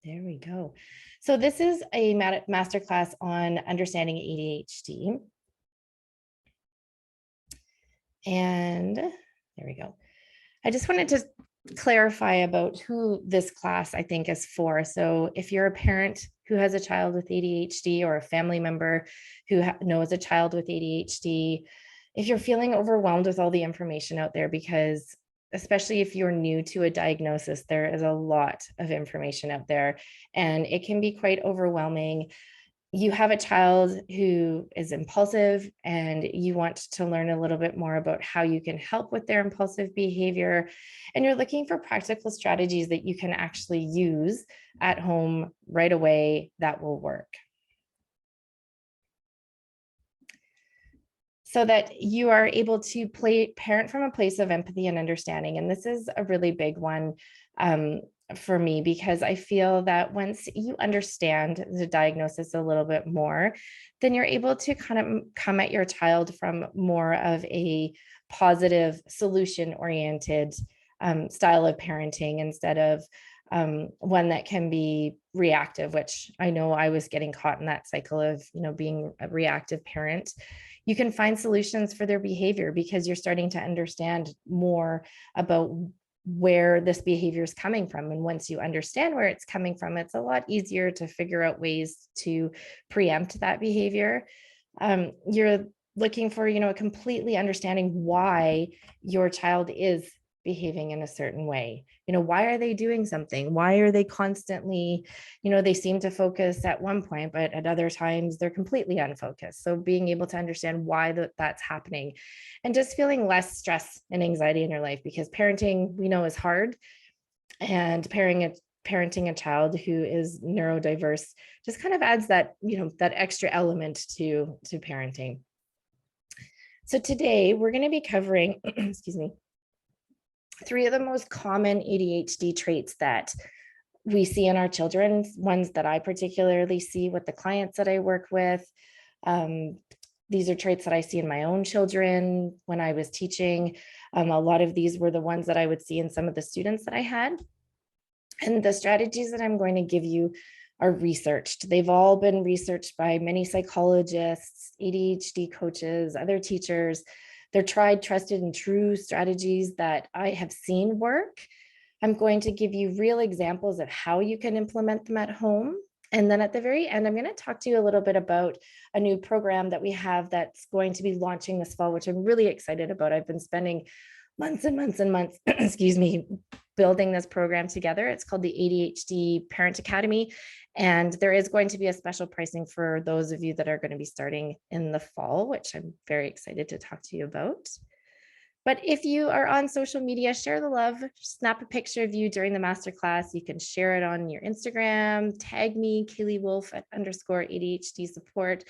There we go. So this is a masterclass on understanding ADHD. And there we go. I just wanted to clarify about who this class I think is for. So if you're a parent who has a child with ADHD or a family member who knows a child with ADHD, if you're feeling overwhelmed with all the information out there, because especially if you're new to a diagnosis, there is a lot of information out there and it can be quite overwhelming. You have a child who is impulsive and you want to learn a little bit more about how you can help with their impulsive behavior, and you're looking for practical strategies that you can actually use at home right away that will work, so that you are able to parent from a place of empathy and understanding. And this is a really big one for me, because I feel that once you understand the diagnosis a little bit more, then you're able to kind of come at your child from more of a positive, solution-oriented style of parenting, instead of one that can be reactive, which I know I was getting caught in that cycle of, being a reactive parent. You can find solutions for their behavior because you're starting to understand more about where this behavior is coming from. And once you understand where it's coming from, it's a lot easier to figure out ways to preempt that behavior. You're looking for, a completely understanding why your child is behaving in a certain way. Why are they doing something? Why are they constantly, they seem to focus at one point, but at other times they're completely unfocused. So being able to understand why that's happening, and just feeling less stress and anxiety in your life, because parenting, we know, is hard. And parenting a child who is neurodiverse just kind of adds that, that extra element to parenting. So today we're going to be covering, excuse me, 3 of the most common ADHD traits that we see in our children, ones that I particularly see with the clients that I work with. These are traits that I see in my own children when I was teaching. A lot of these were the ones that I would see in some of the students that I had. And the strategies that I'm going to give you are researched. They've all been researched by many psychologists, ADHD coaches, other teachers. They're tried, trusted, and true strategies that I have seen work. I'm going to give you real examples of how you can implement them at home. And then at the very end, I'm going to talk to you a little bit about a new program that we have that's going to be launching this fall, which I'm really excited about. I've been spending months and months and months, excuse me, building this program together. It's called the ADHD Parent Academy. And there is going to be a special pricing for those of you that are going to be starting in the fall, which I'm very excited to talk to you about. But if you are on social media, share the love, snap a picture of you during the masterclass. You can share it on your Instagram, tag me, Kaylee Wolf @_ADHD support.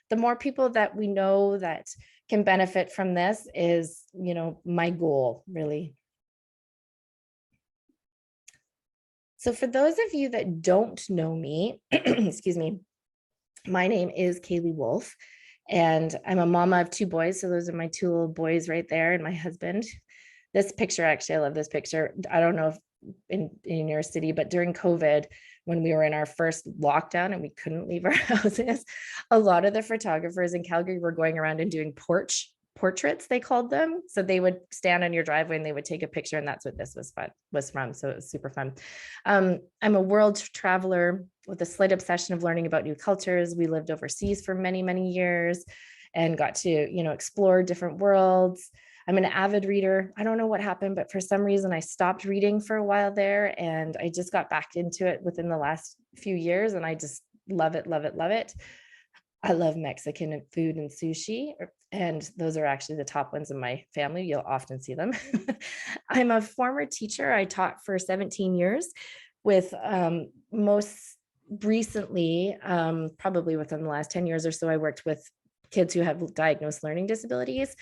The more people that we know that can benefit from this is, my goal, really. So for those of you that don't know me, excuse me, my name is Kaylee Wolf, and I'm a mama of 2 boys. So those are my 2 little boys right there, and my husband. This picture, actually, I love this picture. I don't know if in your city, but during COVID, when we were in our first lockdown and we couldn't leave our houses, a lot of the photographers in Calgary were going around and doing portraits, they called them. So they would stand on your driveway and they would take a picture, and that's what this was from. So it was super fun. I'm a world traveler with a slight obsession of learning about new cultures. We lived overseas for many, many years and got to, explore different worlds. I'm an avid reader. I don't know what happened, but for some reason I stopped reading for a while there, and I just got back into it within the last few years, and I just love it, love it, love it. I love Mexican food and sushi, and those are actually the top ones in my family. You'll often see them. I'm a former teacher. I taught for 17 years with most recently, probably within the last 10 years or so, I worked with kids who have diagnosed learning disabilities.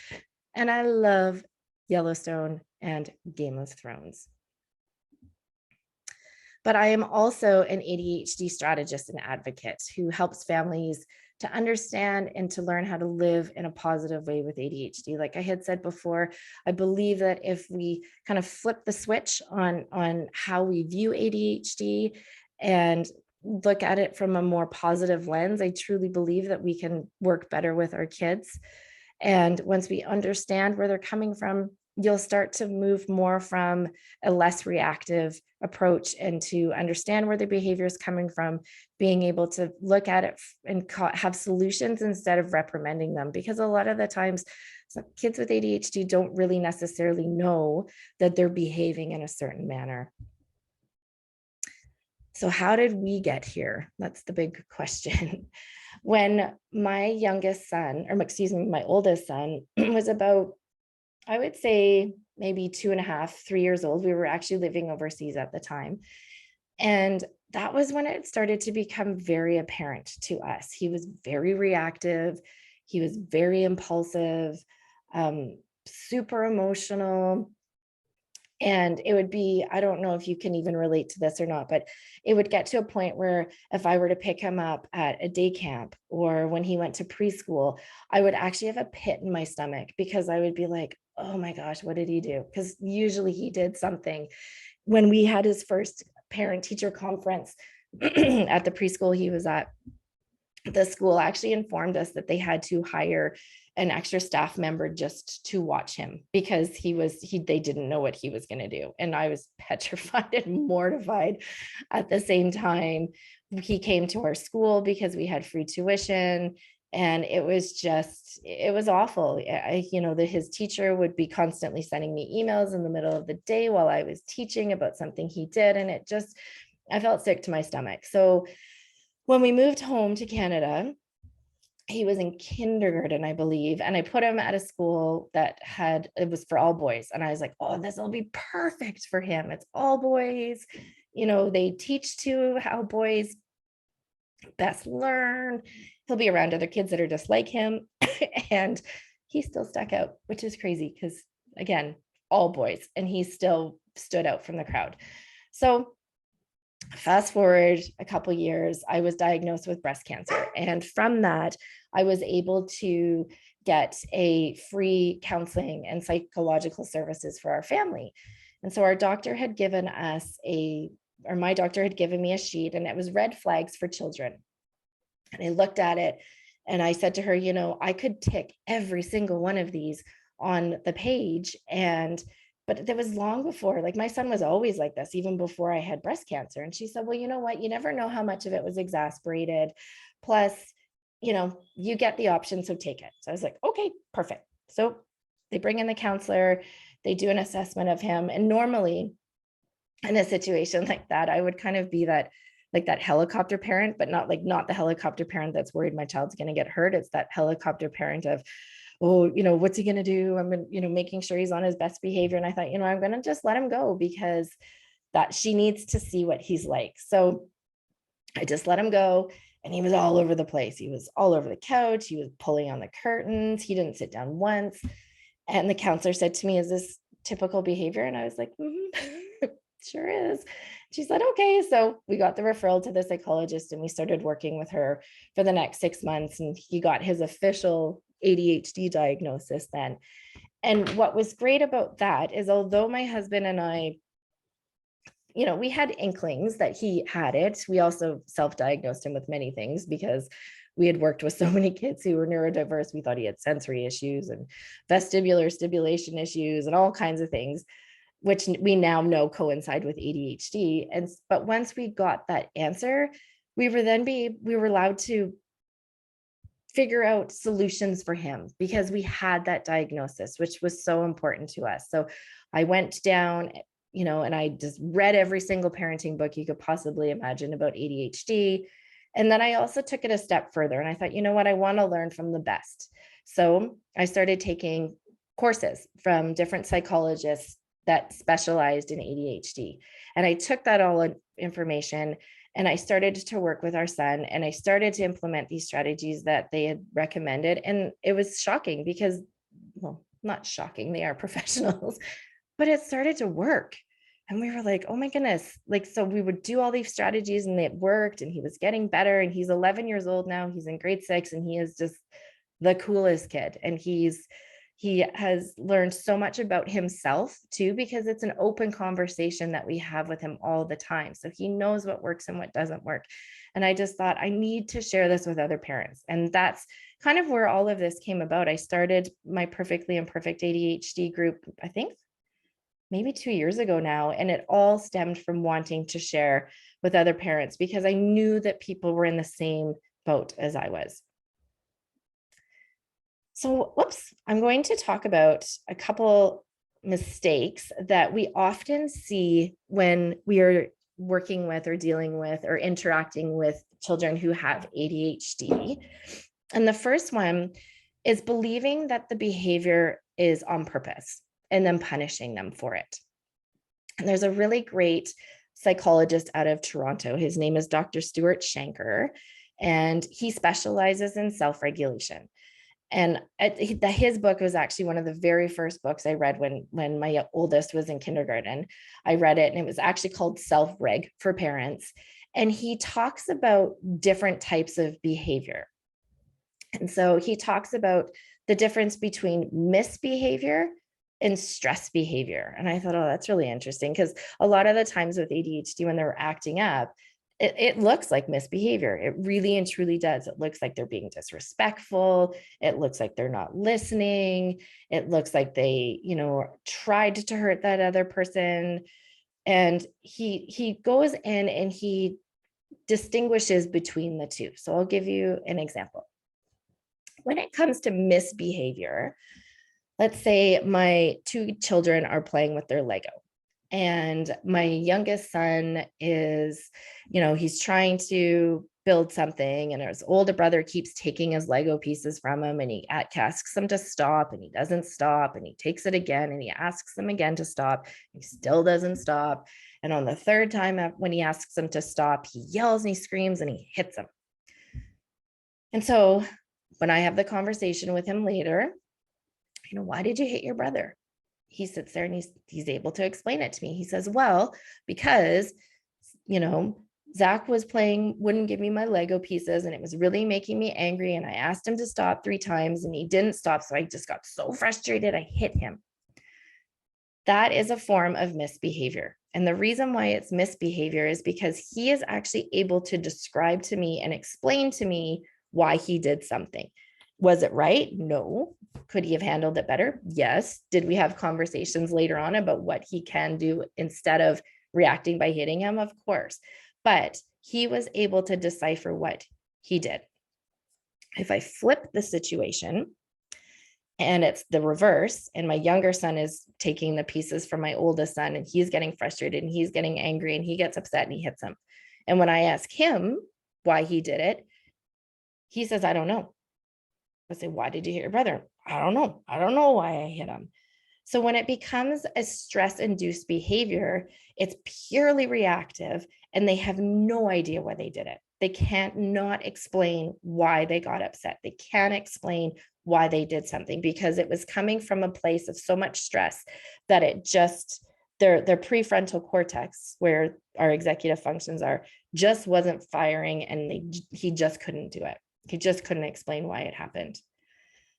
And I love Yellowstone and Game of Thrones. But I am also an ADHD strategist and advocate who helps families to understand and to learn how to live in a positive way with ADHD. Like I had said before, I believe that if we kind of flip the switch on how we view ADHD and look at it from a more positive lens. I truly believe that we can work better with our kids. And once we understand where they're coming from, you'll start to move more from a less reactive approach and to understand where the behavior is coming from, being able to look at it and have solutions instead of reprimanding them. Because a lot of the times, kids with ADHD don't really necessarily know that they're behaving in a certain manner. So how did we get here? That's the big question. When my youngest son, or excuse me, my oldest son was about, I would say maybe 2.5, 3 years old, we were actually living overseas at the time. And that was when it started to become very apparent to us. He was very reactive. He was very impulsive, super emotional. And it would be, I don't know if you can even relate to this or not, but it would get to a point where if I were to pick him up at a day camp or when he went to preschool, I would actually have a pit in my stomach because I would be like, oh my gosh, what did he do? Because usually he did something. When we had his first parent teacher conference at the preschool he was at, the school actually informed us that they had to hire an extra staff member just to watch him because they didn't know what he was going to do. And I was petrified and mortified at the same time. He came to our school because we had free tuition, and it was awful. His teacher would be constantly sending me emails in the middle of the day while I was teaching about something he did. And I felt sick to my stomach. So when we moved home to Canada, he was in kindergarten, I believe. And I put him at a school it was for all boys. And I was like, oh, this will be perfect for him. It's all boys. They teach too how boys best learn. He'll be around other kids that are just like him. And he still stuck out, which is crazy because, again, all boys. And he still stood out from the crowd. So fast forward a couple years, I was diagnosed with breast cancer. And from that, I was able to get a free counseling and psychological services for our family. And so our doctor had given my doctor had given me a sheet, and it was red flags for children. And I looked at it and I said to her, I could tick every single one of these on the page. But it was long before, like my son was always like this, even before I had breast cancer. And she said, well, you know what? You never know how much of it was exasperated. Plus, you get the option, so take it. So I was like, okay, perfect. So they bring in the counselor, they do an assessment of him. And normally in a situation like that, I would kind of be that helicopter parent, but not the helicopter parent that's worried my child's going to get hurt. It's that helicopter parent of, oh, what's he going to do? I'm going to, making sure he's on his best behavior. And I thought, I'm going to just let him go because that she needs to see what he's like. So I just let him go. And he was all over the place. He was all over the couch. He was pulling on the curtains. He didn't sit down once. And the counselor said to me, is this typical behavior? And I was like, sure is. She said, okay. So we got the referral to the psychologist and we started working with her for the next 6 months. And he got his official ADHD diagnosis then. And what was great about that is, although my husband and I, we had inklings that he had it, we also self-diagnosed him with many things because we had worked with so many kids who were neurodiverse. We thought he had sensory issues and vestibular stimulation issues and all kinds of things, which we now know coincide with ADHD. But once we got that answer, we were allowed to figure out solutions for him because we had that diagnosis, which was so important to us. So I went down, and I just read every single parenting book you could possibly imagine about ADHD. And then I also took it a step further and I thought, what, I want to learn from the best. So I started taking courses from different psychologists that specialized in ADHD. And I took that all information and I started to work with our son and I started to implement these strategies that they had recommended. And it was shocking because, well, not shocking, they are professionals, but it started to work. And we were like, oh my goodness. So we would do all these strategies and it worked and he was getting better. And he's 11 years old now. He's in grade 6 and he is just the coolest kid. And he's, He has learned so much about himself too, because it's an open conversation that we have with him all the time. So he knows what works and what doesn't work. And I just thought I need to share this with other parents. And that's kind of where all of this came about. I started my Perfectly Imperfect ADHD group, I think maybe 2 years ago now. And it all stemmed from wanting to share with other parents because I knew that people were in the same boat as I was. So, whoops, I'm going to talk about a couple mistakes that we often see when we are working with or dealing with or interacting with children who have ADHD. And the first one is believing that the behavior is on purpose and then punishing them for it. And there's a really great psychologist out of Toronto. His name is Dr. Stuart Shanker, and he specializes in self-regulation. And his book was actually one of the very first books I read when my oldest was in kindergarten. I read it, and it was actually called Self-Reg for Parents. And he talks about different types of behavior. And so he talks about the difference between misbehavior and stress behavior. And I thought, oh, that's really interesting, because a lot of the times with ADHD, when they're acting up, it looks like misbehavior. It really and truly does. It looks like they're being disrespectful. It looks like they're not listening. It looks like they, tried to hurt that other person. And he goes in and he distinguishes between the two. So I'll give you an example. When it comes to misbehavior, let's say my two children are playing with their Lego. And my youngest son is, he's trying to build something, and his older brother keeps taking his Lego pieces from him, and he asks him to stop, and he doesn't stop, and he takes it again, and he asks him again to stop. He still doesn't stop. And on the third time, when he asks him to stop, he yells and he screams and he hits him. And so when I have the conversation with him later, why did you hit your brother? He sits there and he's able to explain it to me. He says, well, because, Zach was playing, wouldn't give me my Lego pieces, and it was really making me angry. And I asked him to stop 3 times and he didn't stop. So I just got so frustrated, I hit him. That is a form of misbehavior. And the reason why it's misbehavior is because he is actually able to describe to me and explain to me why he did something. Was it right? No. Could he have handled it better? Yes. Did we have conversations later on about what he can do instead of reacting by hitting him? Of course. But he was able to decipher what he did. If I flip the situation and it's the reverse, and my younger son is taking the pieces from my oldest son, and he's getting frustrated and he's getting angry and he gets upset and he hits him. And when I ask him why he did it, he says, I don't know. I say, why did you hit your brother? I don't know. I don't know why I hit him. So when it becomes a stress-induced behavior, it's purely reactive, and they have no idea why they did it. They can't not explain why they got upset. They can't explain why they did something, because it was coming from a place of so much stress that it just, their prefrontal cortex, where our executive functions are, just wasn't firing, and he just couldn't do it. He just couldn't explain why it happened.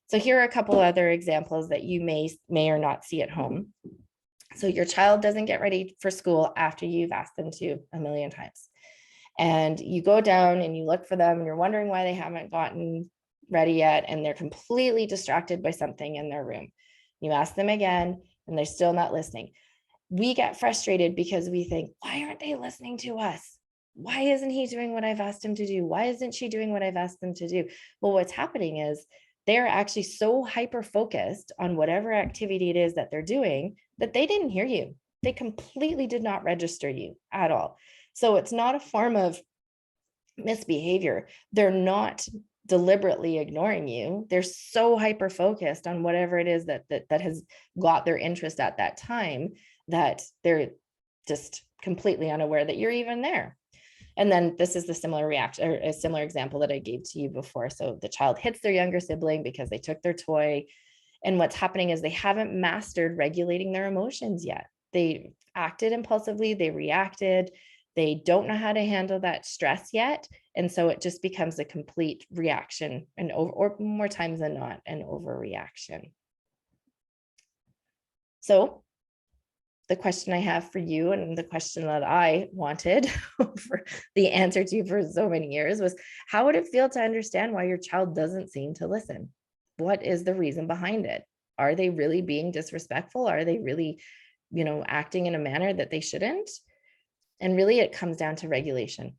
So here are a couple other examples that you may or not see at home. So your child doesn't get ready for school after you've asked them to a million times. And you go down and you look for them and you're wondering why they haven't gotten ready yet, and they're completely distracted by something in their room. You ask them again and they're still not listening. We get frustrated because we think, why aren't they listening to us? Why isn't he doing what I've asked him to do? Why isn't she doing what I've asked them to do? Well, what's happening is they're actually so hyper-focused on whatever activity it is that they're doing that they didn't hear you. They completely did not register you at all. So it's not a form of misbehavior. They're not deliberately ignoring you. They're so hyper-focused on whatever it is that has got their interest at that time that they're just completely unaware that you're even there. And then this is the similar reaction, or a similar example that I gave to you before. So the child hits their younger sibling because they took their toy. And what's happening is they haven't mastered regulating their emotions yet. They acted impulsively, they reacted, they don't know how to handle that stress yet. And so it just becomes a complete reaction, or more times than not, an overreaction. So the question I have for you, and the question that I wanted for the answer to for so many years, was how would it feel to understand why your child doesn't seem to listen? What is the reason behind it? Are they really being disrespectful? Are they really, acting in a manner that they shouldn't? And really, it comes down to regulation.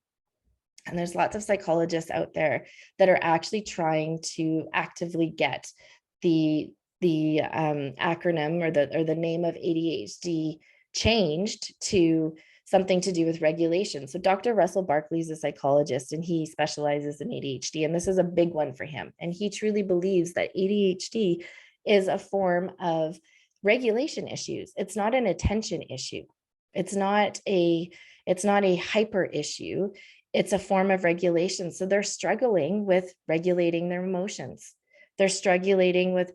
And there's lots of psychologists out there that are actually trying to actively get the acronym or the name of ADHD changed to something to do with regulation. So Dr. Russell Barkley is a psychologist, and he specializes in ADHD, and this is a big one for him. And he truly believes that ADHD is a form of regulation issues. It's not an attention issue. It's not a hyper issue. It's a form of regulation. So they're struggling with regulating their emotions. They're struggling with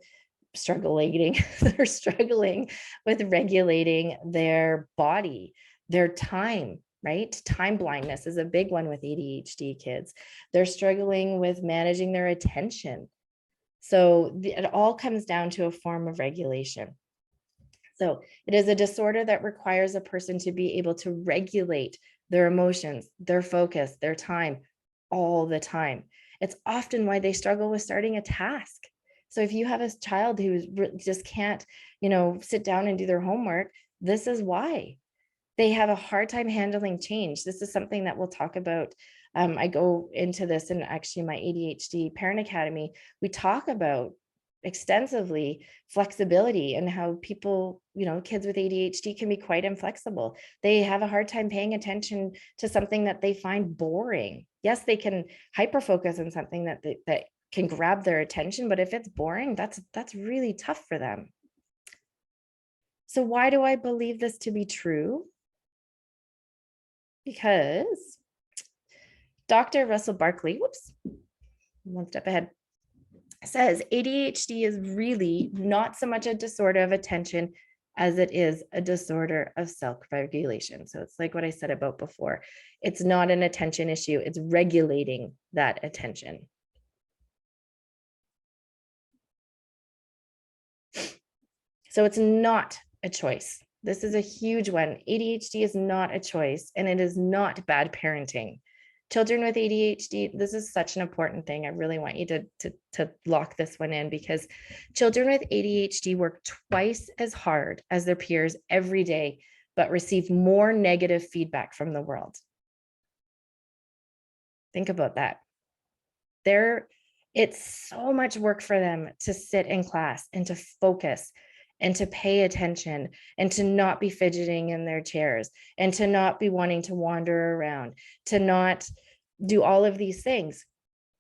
regulating their body, their time, right? Time blindness is a big one with ADHD kids. They're struggling with managing their attention. So it all comes down to a form of regulation. So it is a disorder that requires a person to be able to regulate their emotions, their focus, their time all the time. It's often why they struggle with starting a task. So if you have a child who just can't, sit down and do their homework, this is why. They have a hard time handling change. This is something that we'll talk about. I go into this in actually my ADHD Parent Academy. We talk about extensively flexibility and how people, kids with ADHD can be quite inflexible. They have a hard time paying attention to something that they find boring. Yes, they can hyper focus on something that can grab their attention, but if it's boring, that's really tough for them. So why do I believe this to be true? Because Dr. Russell Barkley, one step ahead, says ADHD is really not so much a disorder of attention as it is a disorder of self-regulation. So it's like what I said about before. It's not an attention issue. It's regulating that attention. So it's not a choice. This is a huge one. ADHD is not a choice, and it is not bad parenting. Children with ADHD, this is such an important thing. I really want you to lock this one in, because children with ADHD work twice as hard as their peers every day, but receive more negative feedback from the world. Think about that. It's so much work for them to sit in class and to focus and to pay attention and to not be fidgeting in their chairs and to not be wanting to wander around, to not do all of these things.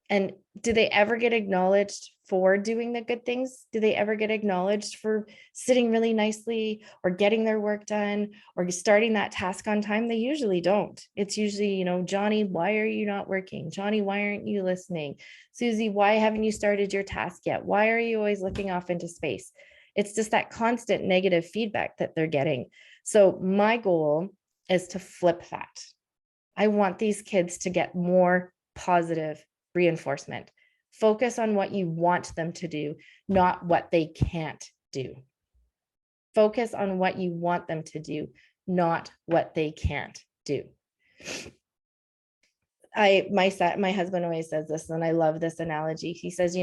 And do they ever get acknowledged for doing the good things? Do they ever get acknowledged for sitting really nicely or getting their work done or starting that task on time? They usually don't. It's usually, Johnny, why are you not working? Johnny, why aren't you listening? Susie, why haven't you started your task yet? Why are you always looking off into space? It's just that constant negative feedback that they're getting. So my goal is to flip that. I want these kids to get more positive reinforcement. Focus on what you want them to do, not what they can't do. Focus on what you want them to do, not what they can't do. My husband always says this, and I love this analogy. He says,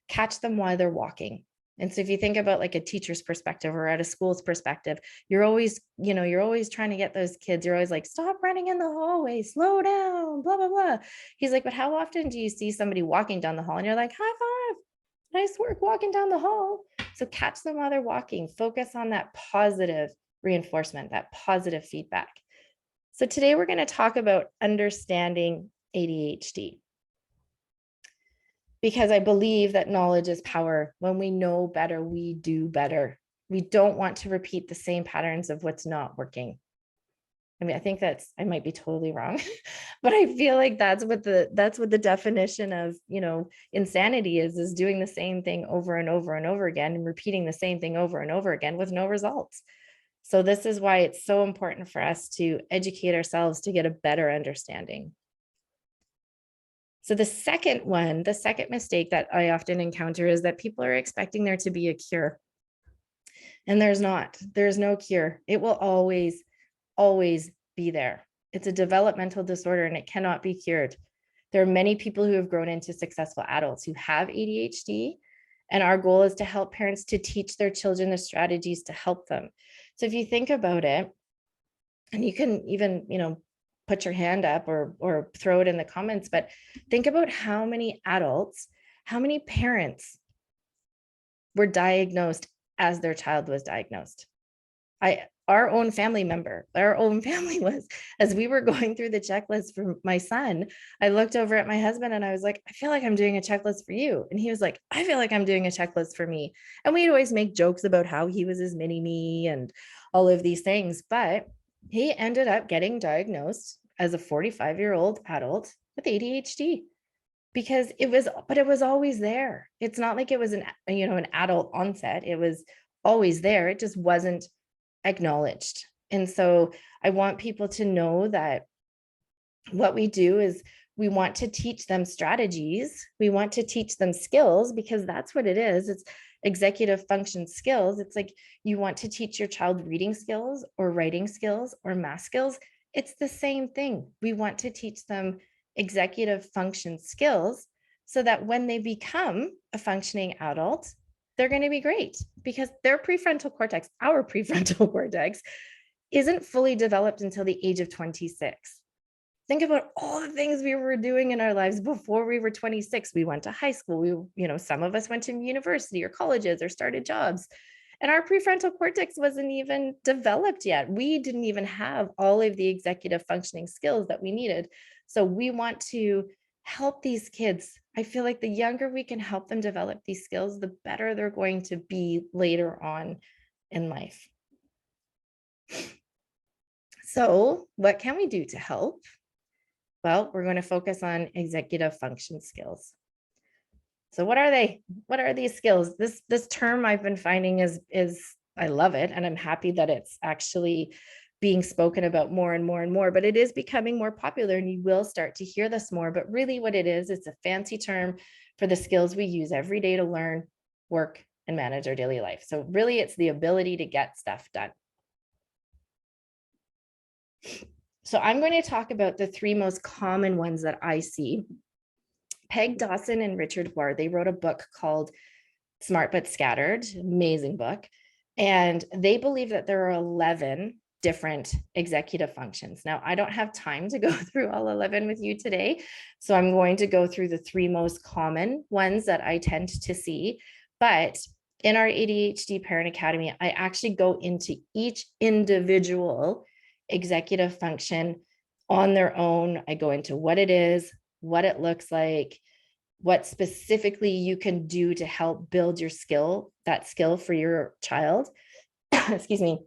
catch them while they're walking. And so if you think about like a teacher's perspective or at a school's perspective, you're always trying to get those kids, you're always like, stop running in the hallway, slow down, blah, blah, blah. He's like, but how often do you see somebody walking down the hall and you're like, high five, nice work walking down the hall. So catch them while they're walking, focus on that positive reinforcement, that positive feedback. So today we're going to talk about understanding ADHD. Because I believe that knowledge is power. When we know better, we do better. We don't want to repeat the same patterns of what's not working. I mean, I think I might be totally wrong, but I feel like that's what the definition of, insanity is doing the same thing over and over and over again and repeating the same thing over and over again with no results. So this is why it's so important for us to educate ourselves to get a better understanding. So the second mistake that I often encounter is that people are expecting there to be a cure. And there's no cure. It will always be there. It's a developmental disorder and it cannot be cured. There are many people who have grown into successful adults who have ADHD. And our goal is to help parents to teach their children the strategies to help them. So if you think about it, and you can even, put your hand up or throw it in the comments, but think about how many adults, how many parents were diagnosed as their child was diagnosed. Our own family was, as we were going through the checklist for my son, I looked over at my husband and I was like, I feel like I'm doing a checklist for you. And he was like, I feel like I'm doing a checklist for me. And we'd always make jokes about how he was his mini me and all of these things. But he ended up getting diagnosed as a 45-year-old adult with ADHD because it was always there. It's not like it was an adult onset. It was always there. It just wasn't acknowledged. And so I want people to know that what we do is we want to teach them strategies. We want to teach them skills because that's what it is. It's executive function skills. It's like you want to teach your child reading skills or writing skills or math skills. It's the same thing. We want to teach them executive function skills so that when they become a functioning adult, they're going to be great because their prefrontal cortex, our prefrontal cortex, isn't fully developed until the age of 26. Think about all the things we were doing in our lives before we were 26. We went to high school. Some of us went to university or colleges or started jobs. And our prefrontal cortex wasn't even developed yet. We didn't even have all of the executive functioning skills that we needed. So we want to help these kids. I feel like the younger we can help them develop these skills, the better they're going to be later on in life. So what can we do to help? Well, we're going to focus on executive function skills. So what are they? What are these skills? This term I've been finding is I love it, and I'm happy that it's actually being spoken about more and more and more, but it is becoming more popular and you will start to hear this more. But really what it is, it's a fancy term for the skills we use every day to learn, work, and manage our daily life. So really it's the ability to get stuff done. So I'm going to talk about the three most common ones that I see. Peg Dawson and Richard Ward, they wrote a book called Smart But Scattered, amazing book. And they believe that there are 11 different executive functions. Now, I don't have time to go through all 11 with you today. So I'm going to go through the three most common ones that I tend to see. But in our ADHD Parent Academy, I actually go into each individual executive function on their own. I go into what it is, what it looks like, what specifically you can do to help build your skill, that skill for your child. Excuse me.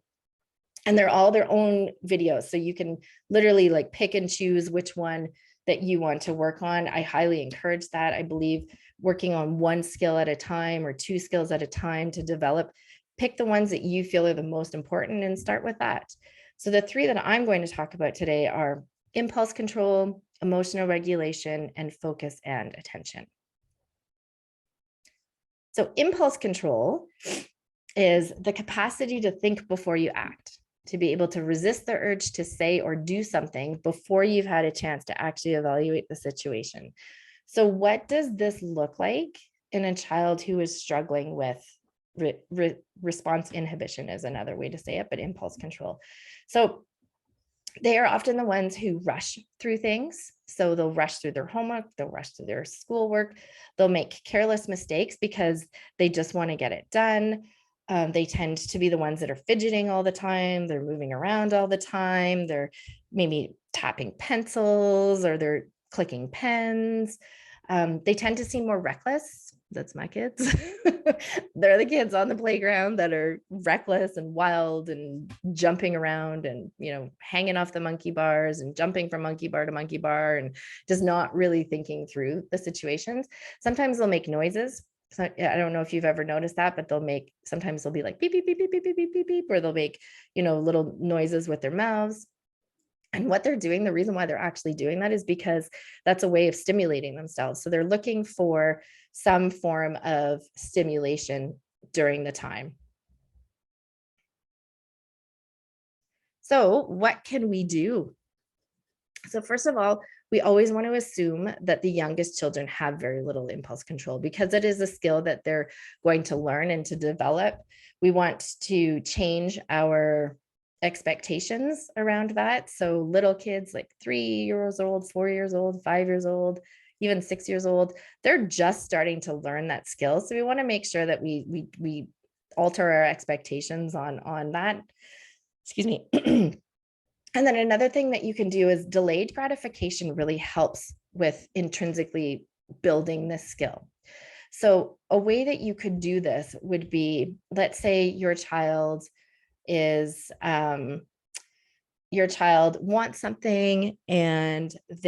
And they're all their own videos. So you can literally like pick and choose which one that you want to work on. I highly encourage that. I believe working on one skill at a time or two skills at a time to develop, pick the ones that you feel are the most important and start with that. So the three that I'm going to talk about today are impulse control, emotional regulation, and focus and attention. So impulse control is the capacity to think before you act, to be able to resist the urge to say or do something before you've had a chance to actually evaluate the situation. So what does this look like in a child who is struggling with response inhibition is another way to say it, but impulse control. So they are often the ones who rush through things. So they'll rush through their homework, they'll rush through their schoolwork, they'll make careless mistakes because they just want to get it done. They tend to be the ones that are fidgeting all the time. They're moving around all the time. They're maybe tapping pencils or they're clicking pens. They tend to seem more reckless. That's my kids. They're the kids on the playground that are reckless and wild and jumping around and, hanging off the monkey bars and jumping from monkey bar to monkey bar and just not really thinking through the situations. Sometimes they'll make noises. So I don't know if you've ever noticed that, but sometimes they'll be like beep, beep, beep, beep, beep, beep, beep, beep, beep, or they'll make, little noises with their mouths. And what they're doing, the reason why they're actually doing that is because that's a way of stimulating themselves. So they're looking for some form of stimulation during the time. So what can we do? So first of all, we always want to assume that the youngest children have very little impulse control because it is a skill that they're going to learn and to develop. We want to change our expectations around that. So little kids like 3 years old, 4 years old, 5 years old, even 6 years old, they're just starting to learn that skill. So we want to make sure that we alter our expectations on that. Excuse me. And then another thing that you can do is delayed gratification really helps with intrinsically building this skill. So a way that you could do this would be, let's say is your child wants something and let's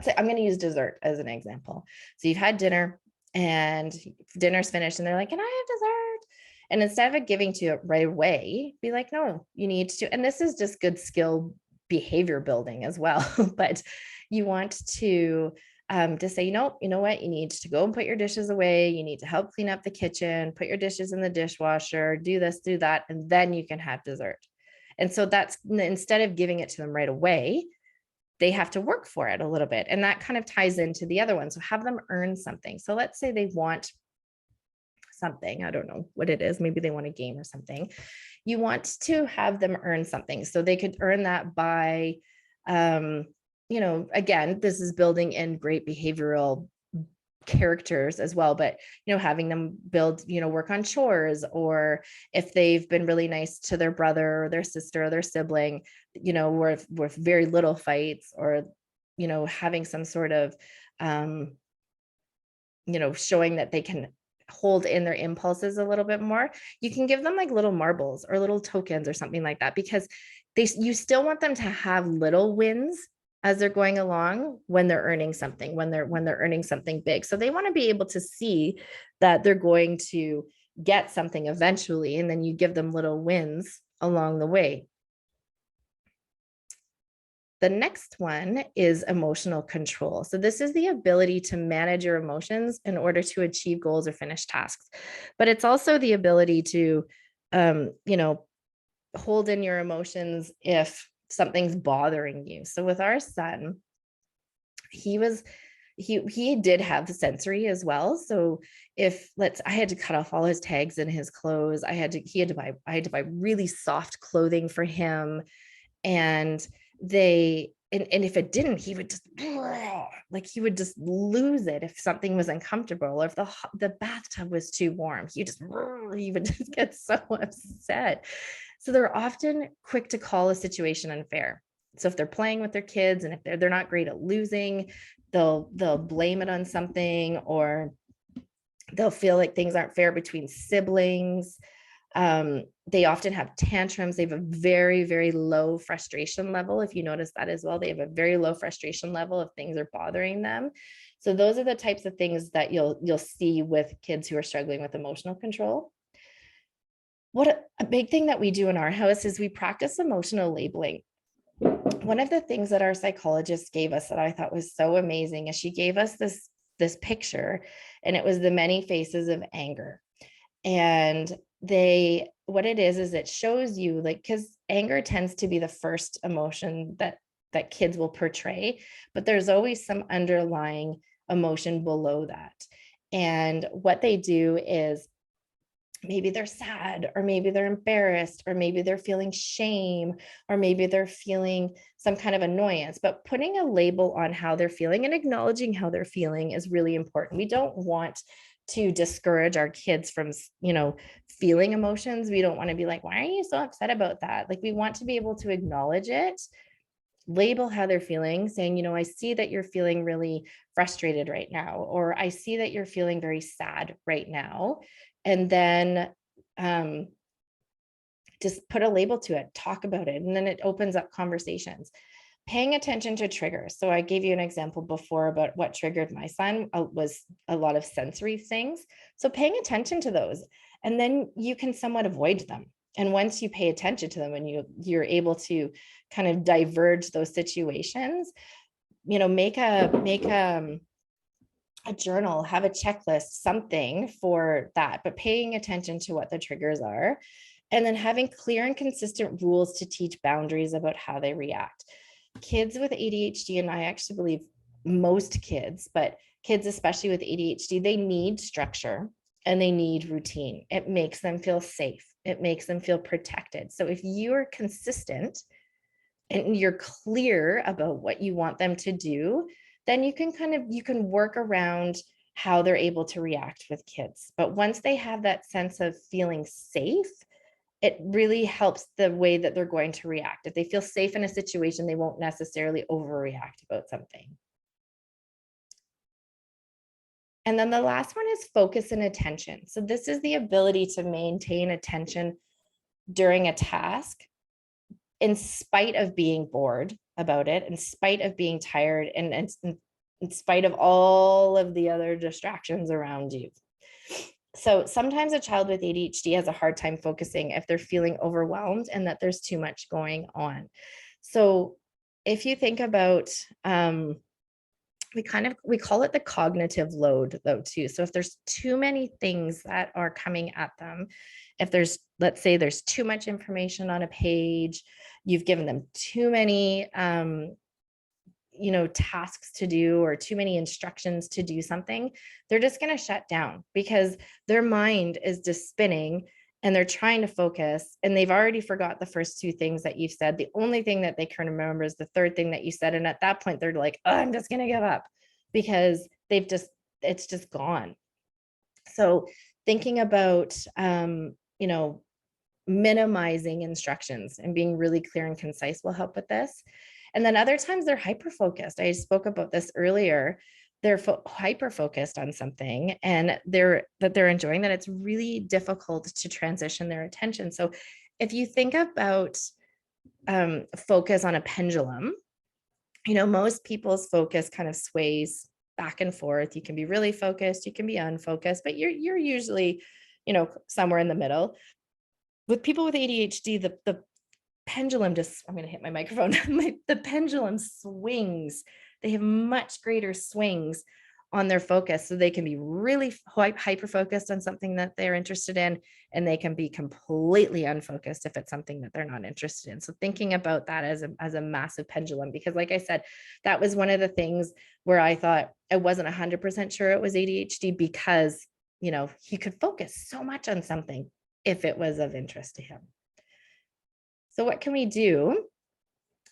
say I'm going to use dessert as an example. So you've had dinner and dinner's finished and they're like, can I have dessert? And instead of giving to it right away, be like, no, you need to, and this is just good skill behavior building as well. But you want to say, you know what, you need to go and put your dishes away. You need to help clean up the kitchen, put your dishes in the dishwasher, do this, do that, and then you can have dessert. And so that's, instead of giving it to them right away, they have to work for it a little bit. And that kind of ties into the other one. So have them earn something. So let's say they want something. I don't know what it is. Maybe they want a game or something. You want to have them earn something. So they could earn that by, again, this is building in great behavioral characters as well, but, having them build, work on chores, or if they've been really nice to their brother or their sister or their sibling, with very little fights, or, having some sort of, showing that they can hold in their impulses a little bit more. You can give them like little marbles or little tokens or something like that, because you still want them to have little wins as they're going along when they're earning something, when they're earning something big. So they want to be able to see that they're going to get something eventually, and then you give them little wins along the way. The next one is emotional control. So this is the ability to manage your emotions in order to achieve goals or finish tasks. But it's also the ability to, hold in your emotions if something's bothering you. So with our son, he did have sensory as well. So I had to cut off all his tags and his clothes. I had to buy really soft clothing for him. And if it didn't, he would just lose it if something was uncomfortable, or if the bathtub was too warm, he would just get so upset. So they're often quick to call a situation unfair. So if they're playing with their kids and if they're not great at losing, they'll blame it on something, or they'll feel like things aren't fair between siblings. They often have tantrums. They have a very, very low frustration level. If you notice that as well, they have a very low frustration level if things are bothering them. So those are the types of things that you'll see with kids who are struggling with emotional control. What a big thing that we do in our house is we practice emotional labeling. One of the things that our psychologist gave us that I thought was so amazing is she gave us this picture, and it was the many faces of anger. And what it is it shows you, like, because anger tends to be the first emotion that kids will portray, but there's always some underlying emotion below that. And what they do is, maybe they're sad, or maybe they're embarrassed, or maybe they're feeling shame, or maybe they're feeling some kind of annoyance. But putting a label on how they're feeling and acknowledging how they're feeling is really important. We don't want to discourage our kids from, feeling emotions. We don't want to be like, why are you so upset about that? Like, we want to be able to acknowledge it, label how they're feeling, saying, I see that you're feeling really frustrated right now, or I see that you're feeling very sad right now. And then just put a label to it, talk about it. And then it opens up conversations. Paying attention to triggers. So I gave you an example before about what triggered my son was a lot of sensory things. So paying attention to those, and then you can somewhat avoid them. And once you pay attention to them and you're able to kind of diverge those situations, make a journal, have a checklist, something for that, but paying attention to what the triggers are. And then having clear and consistent rules to teach boundaries about how they react. Kids with ADHD, and I actually believe most kids, but kids especially with ADHD, they need structure and they need routine. It makes them feel safe. It makes them feel protected. So if you're consistent and you're clear about what you want them to do, then you can work around how they're able to react with kids. But once they have that sense of feeling safe, it really helps the way that they're going to react. If they feel safe in a situation, they won't necessarily overreact about something. And then the last one is focus and attention. So this is the ability to maintain attention during a task in spite of being bored about it, in spite of being tired, and in spite of all of the other distractions around you. So sometimes a child with ADHD has a hard time focusing if they're feeling overwhelmed and that there's too much going on. So if you think about, we call it the cognitive load though too. So if there's too many things that are coming at them, if there's, let's say there's too much information on a page, you've given them too many tasks to do or too many instructions to do something, they're just going to shut down because their mind is just spinning and they're trying to focus and they've already forgot the first two things that you've said. The only thing that they can remember is the third thing that you said. And at that point, they're like, oh, I'm just going to give up because it's just gone. So thinking about, minimizing instructions and being really clear and concise will help with this. And then other times they're hyper-focused. I spoke about this earlier. They're hyper-focused on something and they're enjoying that. It's really difficult to transition their attention. So if you think about focus on a pendulum, most people's focus kind of sways back and forth. You can be really focused, you can be unfocused, but you're usually, somewhere in the middle. With people with ADHD, the pendulum I'm going to hit my microphone. The pendulum swings. They have much greater swings on their focus. So they can be really hyper focused on something that they're interested in, and they can be completely unfocused if it's something that they're not interested in. So thinking about that as a massive pendulum, because like I said, that was one of the things where I thought I wasn't 100% sure it was ADHD because, he could focus so much on something if it was of interest to him. So what can we do?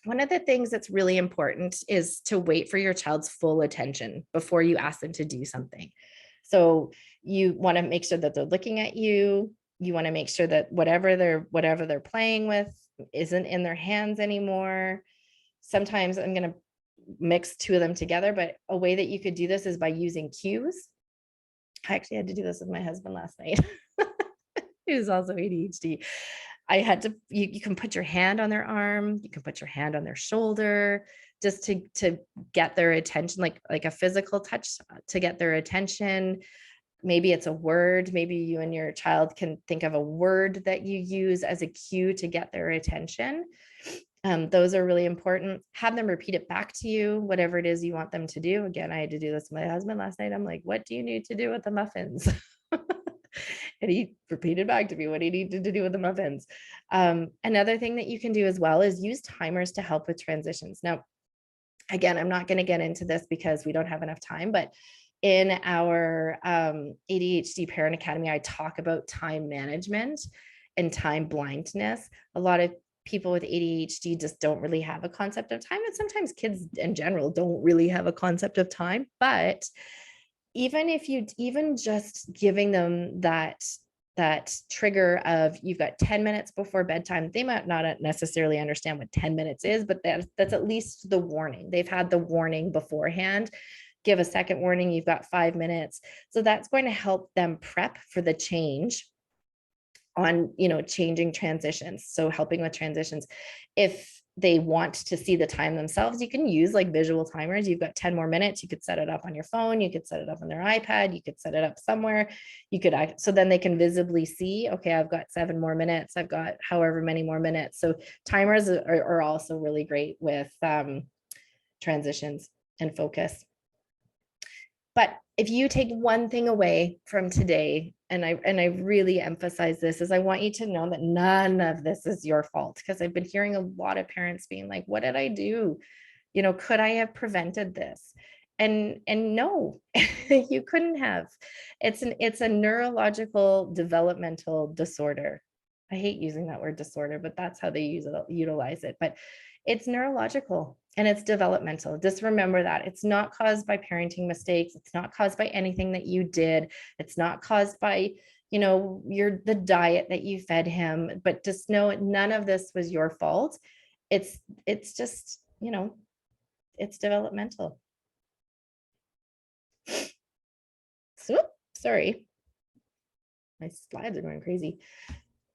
One of the things that's really important is to wait for your child's full attention before you ask them to do something. So you want to make sure that they're looking at you. You want to make sure that whatever they're playing with isn't in their hands anymore. Sometimes I'm going to mix two of them together, but a way that you could do this is by using cues. I actually had to do this with my husband last night. He was also ADHD. You can put your hand on their arm, you can put your hand on their shoulder, just to get their attention, like a physical touch to get their attention. Maybe it's a word, maybe you and your child can think of a word that you use as a cue to get their attention. Those are really important. Have them repeat it back to you, whatever it is you want them to do. Again, I had to do this with my husband last night. I'm like, what do you need to do with the muffins? And he repeated back to me what he needed to do with the muffins. Another thing that you can do as well is use timers to help with transitions. Now, again, I'm not going to get into this because we don't have enough time, but in our ADHD Parent Academy, I talk about time management and time blindness. A lot of people with ADHD just don't really have a concept of time. And sometimes kids in general don't really have a concept of time, but even just giving them that trigger of you've got 10 minutes before bedtime, they might not necessarily understand what 10 minutes is, but that's at least the warning. They've had the warning beforehand. Give a second warning, you've got 5 minutes. So that's going to help them prep for the change on, changing transitions. So helping with transitions. If they want to see the time themselves, you can use like visual timers. You've got 10 more minutes. You could set it up on your phone. You could set it up on their iPad. You could set it up somewhere. So then they can visibly see, okay, I've got 7 more minutes. I've got however many more minutes. So timers are also really great with transitions and focus. But if you take one thing away from today, I really emphasize this, is I want you to know that none of this is your fault, because I've been hearing a lot of parents being like, what did I do? Could I have prevented this? And no, you couldn't have. It's a neurological developmental disorder. I hate using that word disorder, but that's how they utilize it. But it's neurological and it's developmental. Just remember that it's not caused by parenting mistakes. It's not caused by anything that you did. It's not caused by, the diet that you fed him. But just know none of this was your fault. It's just, it's developmental. So, sorry, my slides are going crazy.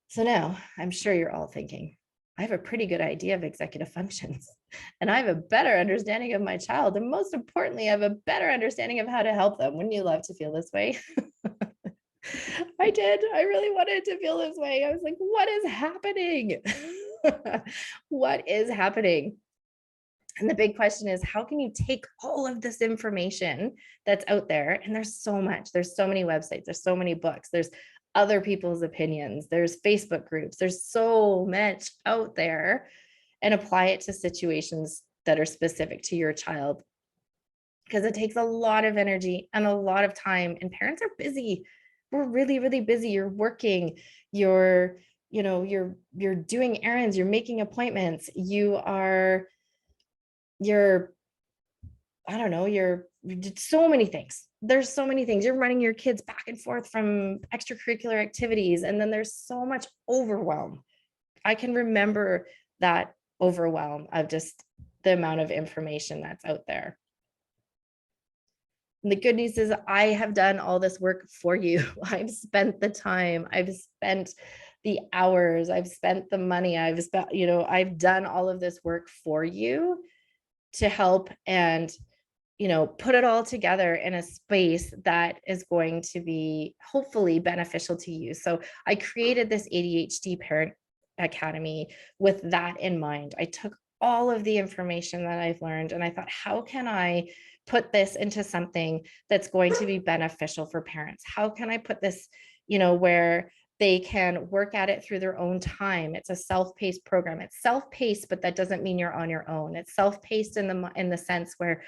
So now I'm sure you're all thinking, I have a pretty good idea of executive functions, and I have a better understanding of my child. And most importantly, I have a better understanding of how to help them. Wouldn't you love to feel this way? I did. I really wanted to feel this way. I was like, what is happening? What is happening? And the big question is, how can you take all of this information that's out there? And there's so much, there's so many websites, there's so many books, there's other people's opinions, there's Facebook groups, there's so much out there, and apply it to situations that are specific to your child. Because it takes a lot of energy and a lot of time, and parents are busy. We're really, really busy. You're working, you're doing errands, you're making appointments, I don't know, you did so many things. There's so many things. You're running your kids back and forth from extracurricular activities. And then there's so much overwhelm. I can remember that overwhelm of just the amount of information that's out there. And the good news is I have done all this work for you. I've spent the time, I've spent the hours, I've spent the money, I've done all of this work for you to help and put it all together in a space that is going to be hopefully beneficial to you. So I created this ADHD Parent Academy with that in mind. I took all of the information that I've learned and I thought, how can I put this into something that's going to be beneficial for parents? How can I put this, where they can work at it through their own time? It's a self-paced program. It's self-paced, but that doesn't mean you're on your own. It's self-paced in the sense where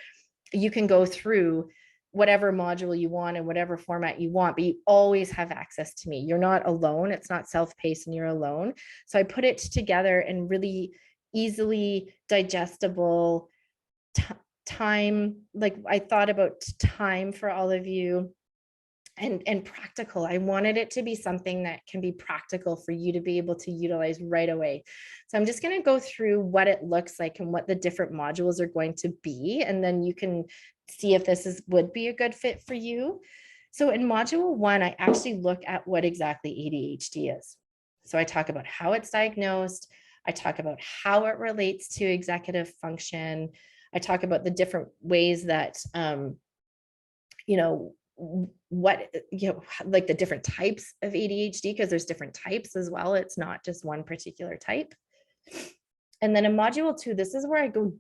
you can go through whatever module you want in whatever format you want, but you always have access to me. You're not alone. It's not self-paced and you're alone. So I put it together in really easily digestible time. Like I thought about time for all of you. And practical. I wanted it to be something that can be practical for you to be able to utilize right away. So I'm just going to go through what it looks like and what the different modules are going to be, and then you can see if this would be a good fit for you. So in module 1, I actually look at what exactly ADHD is. So I talk about how it's diagnosed. I talk about how it relates to executive function. I talk about the different ways that, like the different types of ADHD, because there's different types as well. It's not just one particular type. And then in module 2, this is where I do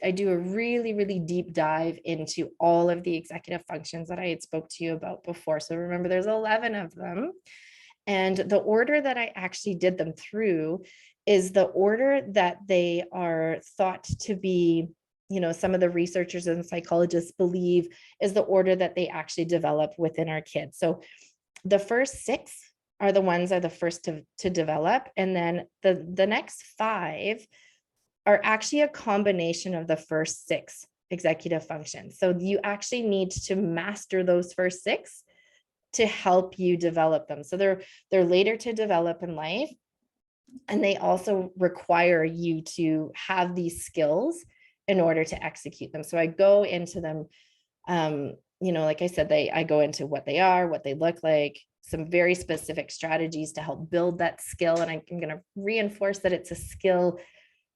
a really, really deep dive into all of the executive functions that I had spoke to you about before. So remember, there's 11 of them. And the order that I actually did them through is the order that they are thought to be, some of the researchers and psychologists believe is the order that they actually develop within our kids. So the first 6 are the first to develop. And then the next 5 are actually a combination of the first 6 executive functions. So you actually need to master those first 6 to help you develop them. So they're later to develop in life. And they also require you to have these skills in order to execute them. So I go into them, like I said, I go into what they are, what they look like, some very specific strategies to help build that skill. And I'm going to reinforce that it's a skill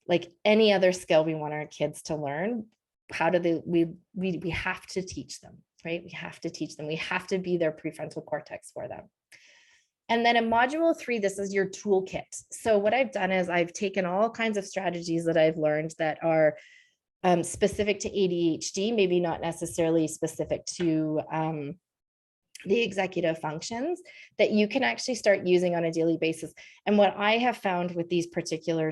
like any other skill we want our kids to learn. We have to teach them, right? We have to teach them. We have to be their prefrontal cortex for them. And then in module 3, this is your toolkit. So what I've done is I've taken all kinds of strategies that I've learned that are specific to ADHD, maybe not necessarily specific to the executive functions that you can actually start using on a daily basis. And what I have found with these particular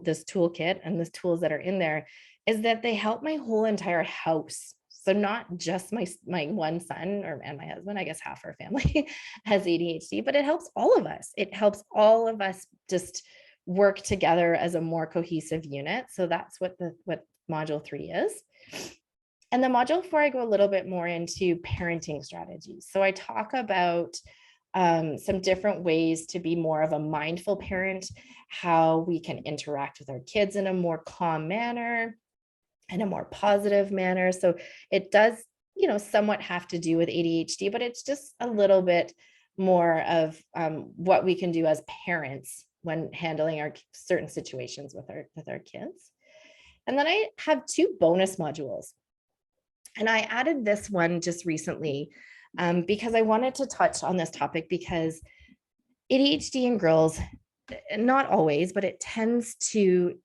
this toolkit and the tools that are in there is that they help my whole entire house. So not just my one son and my husband, I guess half our family has ADHD, but it helps all of us. It helps all of us just work together as a more cohesive unit. So that's what module 3 is. And then module 4, I go a little bit more into parenting strategies. So I talk about some different ways to be more of a mindful parent, how we can interact with our kids in a more calm manner, in a more positive manner. So it does, somewhat have to do with ADHD, but it's just a little bit more of what we can do as parents when handling our certain situations with our kids. And then I have 2 bonus modules. And I added this one just recently because I wanted to touch on this topic, because ADHD in girls, not always, but it tends to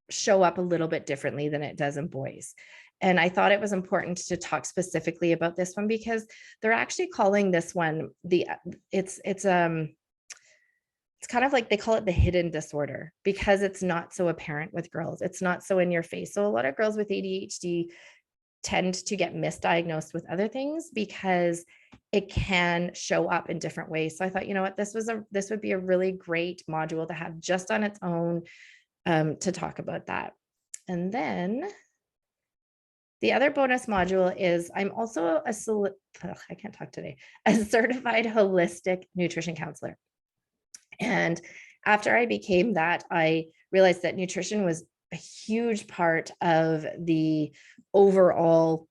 show up a little bit differently than it does in boys. And I thought it was important to talk specifically about this one, because they're actually calling this one it's kind of like they call it the hidden disorder, because it's not so apparent with girls. It's not so in your face. So a lot of girls with ADHD tend to get misdiagnosed with other things because it can show up in different ways. So I thought, you know what, this would be a really great module to have just on its own to talk about that. And then the other bonus module is I'm also a certified holistic nutrition counselor. And after I became that, I realized that nutrition was a huge part of the overall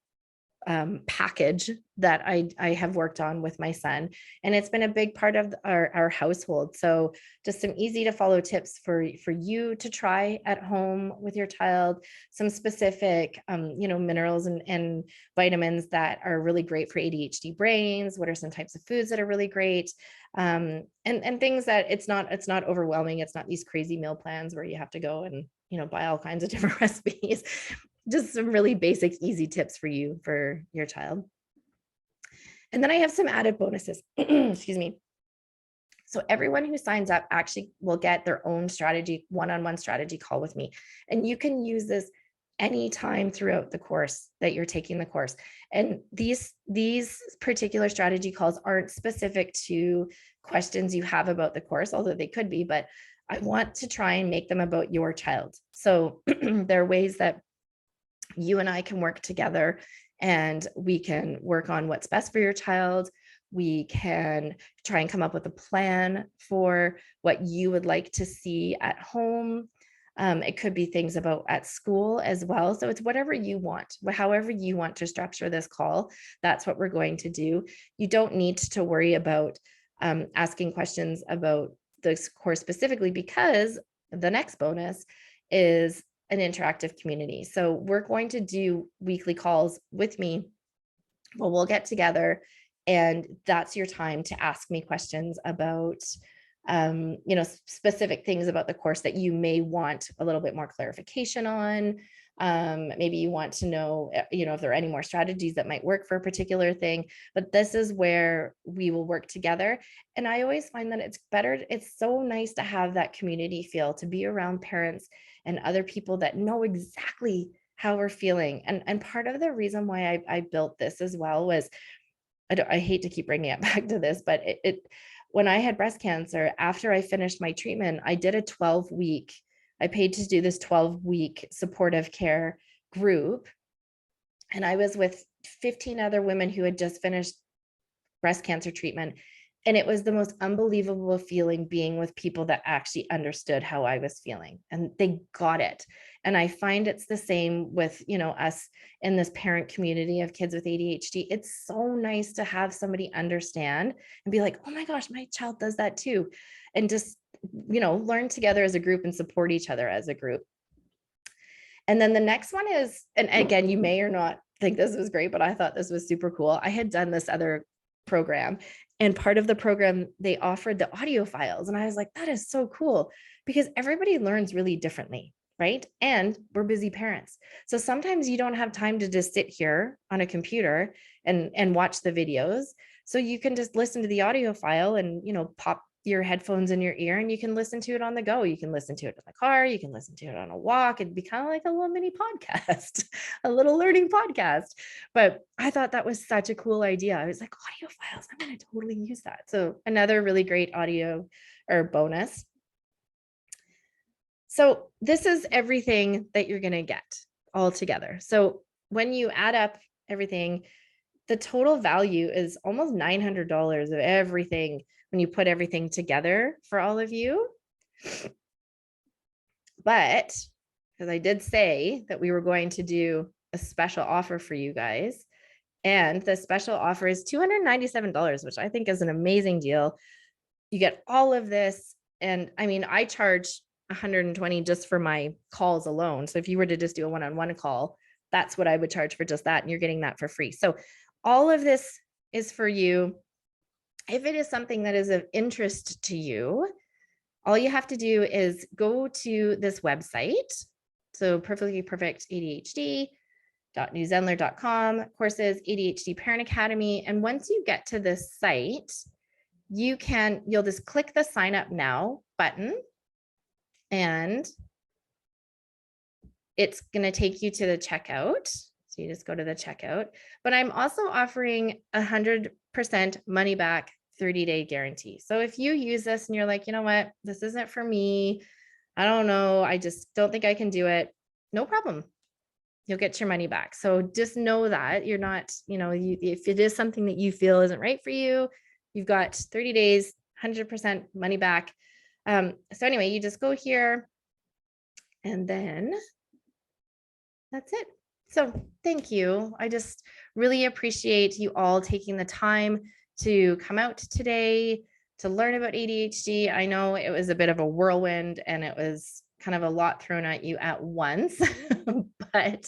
package that I have worked on with my son. And it's been a big part of our household. So just some easy to follow tips for you to try at home with your child, some specific, minerals and vitamins that are really great for ADHD brains. What are some types of foods that are really great? And things that it's not overwhelming. It's not these crazy meal plans where you have to go and, buy all kinds of different recipes. Just some really basic, easy tips for you, for your child. And then I have some added bonuses. Excuse me. So everyone who signs up actually will get their own strategy, one-on-one strategy call with me. And you can use this anytime throughout the course that you're taking the course. And these particular strategy calls aren't specific to questions you have about the course, although they could be, but I want to try and make them about your child. So there are ways that you and I can work together, and we can work on what's best for your child. We can try and come up with a plan for what you would like to see at home. It could be things about at school as well. So it's whatever you want, however you want to structure this call, that's what we're going to do. You don't need to worry about asking questions about this course specifically, because the next bonus is an interactive community. So we're going to do weekly calls with me. Well, we'll get together, and that's your time to ask me questions about, specific things about the course that you may want a little bit more clarification on. Maybe you want to know, if there are any more strategies that might work for a particular thing, but this is where we will work together. And I always find that it's so nice to have that community feel, to be around parents and other people that know exactly how we're feeling. And part of the reason why I built this as well was, I hate to keep bringing it back to this, but when I had breast cancer, after I finished my treatment, I did a 12-week, I paid to do this 12-week supportive care group. And I was with 15 other women who had just finished breast cancer treatment. And it was the most unbelievable feeling being with people that actually understood how I was feeling, and they got it. And I find it's the same with, us in this parent community of kids with ADHD. It's so nice to have somebody understand and be like, oh my gosh, my child does that too. And just, learn together as a group and support each other as a group. And then the next one is, and again, you may or not think this was great, but I thought this was super cool. I had done this other program, and part of the program, they offered the audio files. And I was like, that is so cool, because everybody learns really differently, right? And we're busy parents. So sometimes you don't have time to just sit here on a computer and watch the videos. So you can just listen to the audio file and, pop your headphones in your ear and you can listen to it on the go. You can listen to it in the car. You can listen to it on a walk. It'd be kind of like a little mini podcast, a little learning podcast. But I thought that was such a cool idea. I was like, audio files, I'm going to totally use that. So another really great audio or bonus. So this is everything that you're going to get all together. So when you add up everything, the total value is almost $900 of everything when you put everything together for all of you. But because I did say that we were going to do a special offer for you guys, and the special offer is $297, which I think is an amazing deal. You get all of this. And I mean, I charge $120 just for my calls alone. So if you were to just do a one-on-one call, that's what I would charge for just that. And you're getting that for free. So all of this is for you. If it is something that is of interest to you, all you have to do is go to this website. So Perfectly Perfect ADHD.newzenler.com, courses, ADHD Parent Academy. And once you get to this site, you'll just click the sign up now button and it's going to take you to the checkout. So you just go to the checkout, but I'm also offering 100% money back 30-day guarantee. So if you use this and you're like, you know what, this isn't for me, I don't know, I just don't think I can do it, no problem. You'll get your money back. So just know that you're not, if it is something that you feel isn't right for you, you've got 30 days, 100% money back. So anyway, you just go here and then that's it. So thank you. I just really appreciate you all taking the time to come out today to learn about ADHD. I know it was a bit of a whirlwind and it was kind of a lot thrown at you at once, but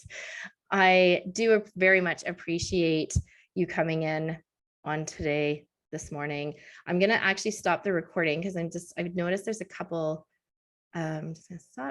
I do very much appreciate you coming in on today, this morning. I'm going to actually stop the recording because I've noticed there's a couple, just going to stop.